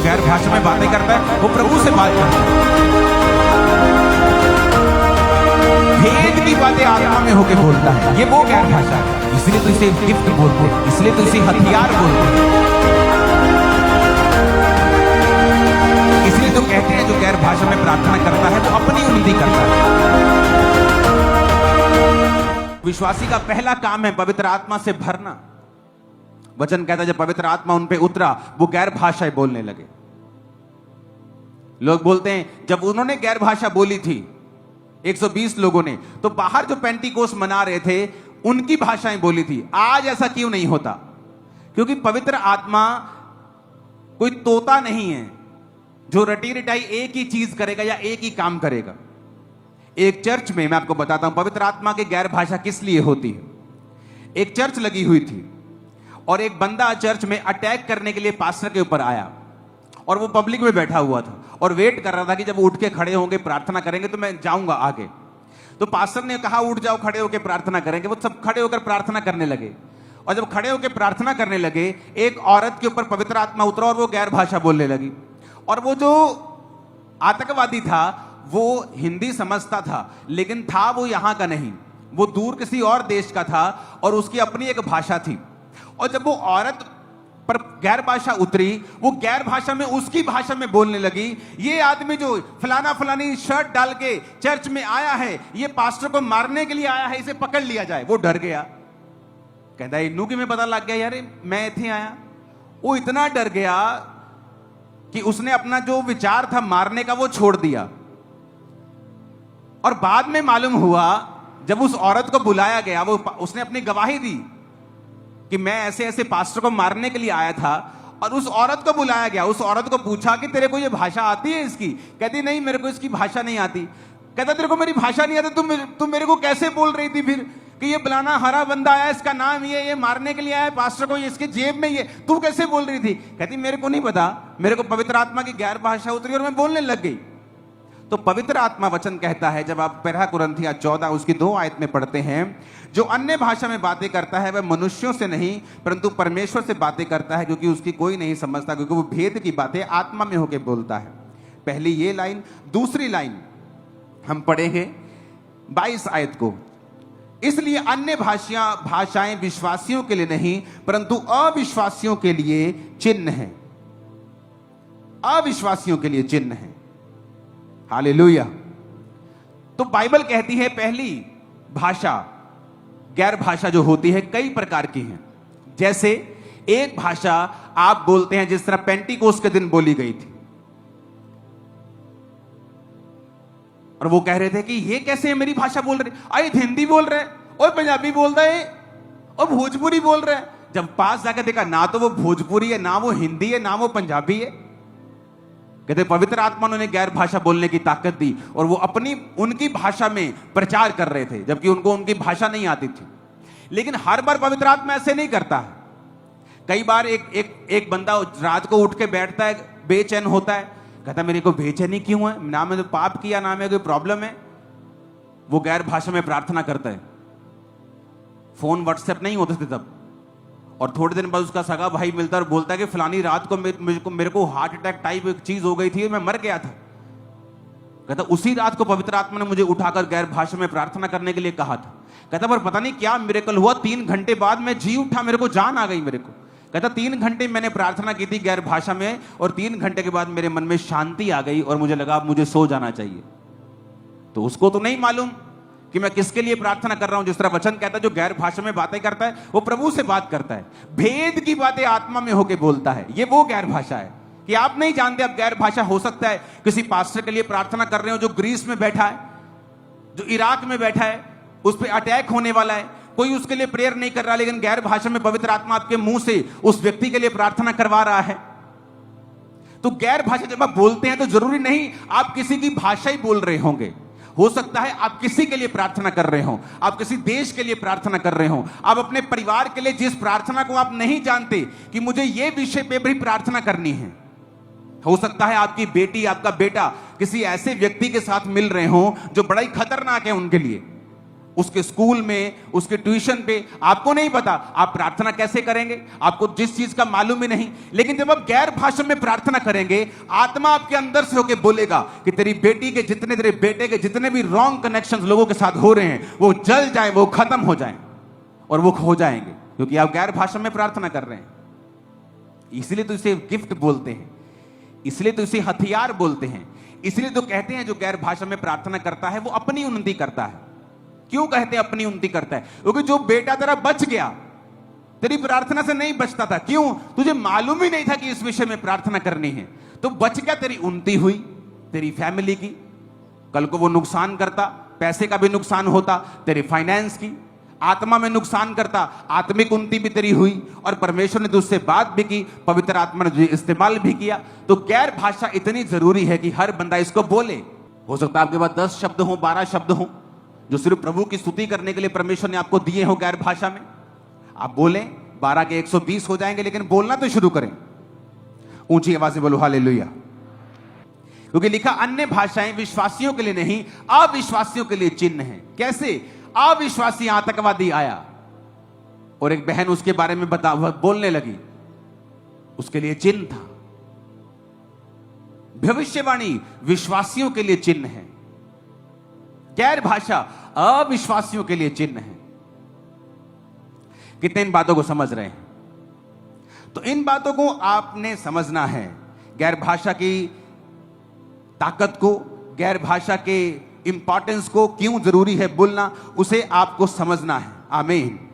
गैर भाषा में बातें करता है वो प्रभु से बात करता है। भेद की बातें आत्मा में होके बोलता है, ये वो गैर भाषा है। इसलिए तो इसे गिफ्ट बोलते हैं, इसलिए तो इसे हथियार बोलते हैं। इसलिए तो कहते हैं जो गैर भाषा में प्रार्थना करता है वो अपनी उन्नति करता है। विश्वासी का पहला काम है पवित्र आत्मा से भरना। वचन कहता है जब पवित्र आत्मा उन पे उतरा वो गैर भाषाएं बोलने लगे। लोग बोलते हैं जब उन्होंने गैर भाषा बोली थी 120 लोगों ने, तो बाहर जो पेंटिकोस मना रहे थे उनकी भाषाएं बोली थी। आज ऐसा क्यों नहीं होता? क्योंकि पवित्र आत्मा कोई तोता नहीं है जो रटी रटाई एक ही चीज करेगा या एक ही काम करेगा। एक चर्च में मैं आपको बताता हूं पवित्र आत्मा की गैर भाषा किस लिए होती है। एक चर्च लगी हुई थी और एक बंदा चर्च में अटैक करने के लिए पास्टर के ऊपर आया और वो पब्लिक में बैठा हुआ था और वेट कर रहा था कि जब उठ के खड़े होंगे प्रार्थना करेंगे तो मैं जाऊंगा आगे। तो पास्टर ने कहा उठ जाओ, खड़े होकर प्रार्थना करेंगे। वो सब खड़े होकर प्रार्थना करने लगे और जब खड़े होकर प्रार्थना करने लगे एक औरत के ऊपर पवित्र आत्मा उतरा और वो गैर भाषा बोलने लगी। और वो जो आतंकवादी था वो हिंदी समझता था लेकिन था वो यहां का नहीं, वो दूर किसी और देश का था और उसकी अपनी एक भाषा थी। और जब वो औरत पर गैर भाषा उतरी वो गैर भाषा में उसकी भाषा में बोलने लगी। ये आदमी जो फलाना फलानी शर्ट डाल के चर्च में आया है ये पास्टर को मारने के लिए आया है, इसे पकड़ लिया जाए। वो डर गया, कहता है इन्नू की में पता लग गया यार मैं इथे आया। वो इतना डर गया कि उसने अपना जो विचार था मारने का वो छोड़ दिया। और बाद में मालूम हुआ जब उस औरत को बुलाया गया वो उसने अपनी गवाही दी कि मैं ऐसे ऐसे पास्टर को मारने के लिए आया था। और उस औरत को बुलाया गया, उस औरत को पूछा कि तेरे को ये भाषा आती है इसकी? कहती नहीं मेरे को इसकी भाषा नहीं आती। कहता तेरे को मेरी भाषा नहीं आती, तुम मेरे को कैसे बोल रही थी फिर कि ये फलाना हरा बंदा आया, इसका नाम ये मारने के लिए आया पास्टर को, इसके जेब में ये, तू कैसे बोल रही थी? कहती मेरे को नहीं पता, मेरे को पवित्र आत्मा की गैर भाषा उतरी और मैं बोलने लग गई। तो पवित्र आत्मा वचन कहता है जब आप पहला कुरिन्थियों 14 उसकी 2 आयत में पढ़ते हैं, जो अन्य भाषा में बातें करता है वह मनुष्यों से नहीं परंतु परमेश्वर से बातें करता है क्योंकि उसकी कोई नहीं समझता, क्योंकि वो भेद की बातें आत्मा में होकर बोलता है। पहली ये लाइन। दूसरी लाइन हम पढ़ेंगे 22 आयत को। इसलिए अन्य भाषाएं विश्वासियों के लिए नहीं परंतु अविश्वासियों के लिए चिन्ह है। अविश्वासियों के लिए चिन्ह है। हालेलुया। तो बाइबल कहती है पहली भाषा गैर भाषा जो होती है कई प्रकार की हैं। जैसे एक भाषा आप बोलते हैं जिस तरह पेंटिकोस के दिन बोली गई थी और वो कह रहे थे कि ये कैसे मेरी भाषा बोल रहे, अरे हिंदी बोल रहे और पंजाबी बोल रहे और भोजपुरी बोल रहे। जब पास जाकर देखा ना तो वो भोजपुरी है, ना वो हिंदी है, ना वो पंजाबी है। कहते पवित्र आत्मा उन्होंने गैर भाषा बोलने की ताकत दी और वो अपनी उनकी भाषा में प्रचार कर रहे थे जबकि उनको उनकी भाषा नहीं आती थी। लेकिन हर बार पवित्र आत्मा ऐसे नहीं करता है। कई बार एक बंदा रात को उठ के बैठता है, बेचैन होता है, कहता मेरे को बेचैनी क्यों है, ना मैंने पाप किया ना मैं कोई प्रॉब्लम है। वो गैर भाषा में प्रार्थना करता है। फोन व्हाट्सएप नहीं होते थे तब, और थोड़े दिन बाद उसका सगा भाई मिलता है और बोलता है कि फलानी रात को मेरे को हार्ट अटैक टाइप एक चीज हो गई थी, मैं मर गया था। कहता उसी रात को पवित्र आत्मा ने मुझे उठाकर गैर भाषा में प्रार्थना करने के लिए कहा था। कहता पर पता नहीं क्या मिरेकल हुआ, 3 घंटे बाद मैं जी उठा, मेरे को जान आ गई मेरे को। कहता 3 घंटे मैंने प्रार्थना की थी गैर भाषा में और 3 घंटे के बाद मेरे मन में शांति आ गई और मुझे लगा अब मुझे सो जाना चाहिए। तो उसको तो नहीं मालूम कि मैं किसके लिए प्रार्थना कर रहा हूं। जिस तरह वचन कहता है जो गैर भाषा में बातें करता है वो प्रभु से बात करता है, भेद की बातें आत्मा में होकर बोलता है। ये वो गैर भाषा है कि आप नहीं जानते। अब गैर भाषा हो सकता है किसी पास्टर के लिए प्रार्थना कर रहे हो जो ग्रीस में बैठा है, जो इराक में बैठा है, उस पर अटैक होने वाला है, कोई उसके लिए प्रेयर नहीं कर रहा, लेकिन गैर भाषा में पवित्र आत्मा आपके मुंह से उस व्यक्ति के लिए प्रार्थना करवा रहा है। तो गैर भाषा जब आप बोलते हैं तो जरूरी नहीं आप किसी की भाषा ही बोल रहे होंगे। हो सकता है आप किसी के लिए प्रार्थना कर रहे हो, आप किसी देश के लिए प्रार्थना कर रहे हो, आप अपने परिवार के लिए जिस प्रार्थना को आप नहीं जानते कि मुझे ये विषय पे भी प्रार्थना करनी है। हो सकता है आपकी बेटी, आपका बेटा किसी ऐसे व्यक्ति के साथ मिल रहे हो जो बड़ा ही खतरनाक है उनके लिए। उसके स्कूल में, उसके ट्यूशन पे, आपको नहीं पता आप प्रार्थना कैसे करेंगे, आपको जिस चीज का मालूम ही नहीं। लेकिन जब आप गैर भाषा में प्रार्थना करेंगे, आत्मा आपके अंदर से होकर बोलेगा कि तेरी बेटी के जितने, तेरे बेटे के जितने भी रॉन्ग कनेक्शंस लोगों के साथ हो रहे हैं, वो जल जाए, वो खत्म हो जाए और वो खो जाएंगे, क्योंकि आप गैर भाषा में प्रार्थना कर रहे हैं। इसलिए तो इसे गिफ्ट बोलते हैं, इसलिए तो इसे हथियार बोलते हैं, इसलिए तो कहते हैं जो गैर भाषा में प्रार्थना करता है वो अपनी उन्नति करता है। क्यों कहते हैं अपनी उन्नति करता है? क्योंकि जो बेटा तेरा बच गया, तेरी प्रार्थना से नहीं बचता था, क्यों? तुझे मालूम ही नहीं था कि इस विषय में प्रार्थना करनी है, तो बच गया, तेरी उन्नति हुई, तेरी फैमिली की। कल को वो नुकसान करता, पैसे का भी नुकसान होता, तेरे फाइनेंस की, आत्मा में नुकसान करता, आत्मिक उन्नति भी तेरी हुई, और परमेश्वर ने तुझसे बात भी की, पवित्र आत्मा ने तुझे इस्तेमाल भी किया। तो गैर भाषा इतनी जरूरी है कि हर बंदा इसको बोले। हो सकता है आपके पास 10 शब्द हो, 12 शब्द हो, जो सिर्फ प्रभु की स्तुति करने के लिए परमेश्वर ने आपको दिए हो गैर भाषा में। आप बोलें, 12 के 120 हो जाएंगे, लेकिन बोलना तो शुरू करें। ऊंची आवाज से बोलो हालेलुया। क्योंकि लिखा अन्य भाषाएं विश्वासियों के लिए नहीं, अविश्वासियों के लिए चिन्ह है। कैसे? अविश्वासी आतंकवादी आया और एक बहन उसके बारे में बोलने लगी, उसके लिए चिन्ह था। भविष्यवाणी विश्वासियों के लिए चिन्ह है, गैर भाषा अविश्वासियों के लिए चिन्ह है। कितने इन बातों को समझ रहे हैं? तो इन बातों को आपने समझना है, गैर भाषा की ताकत को, गैर भाषा के इंपॉर्टेंस को, क्यों जरूरी है बोलना, उसे आपको समझना है। आमीन।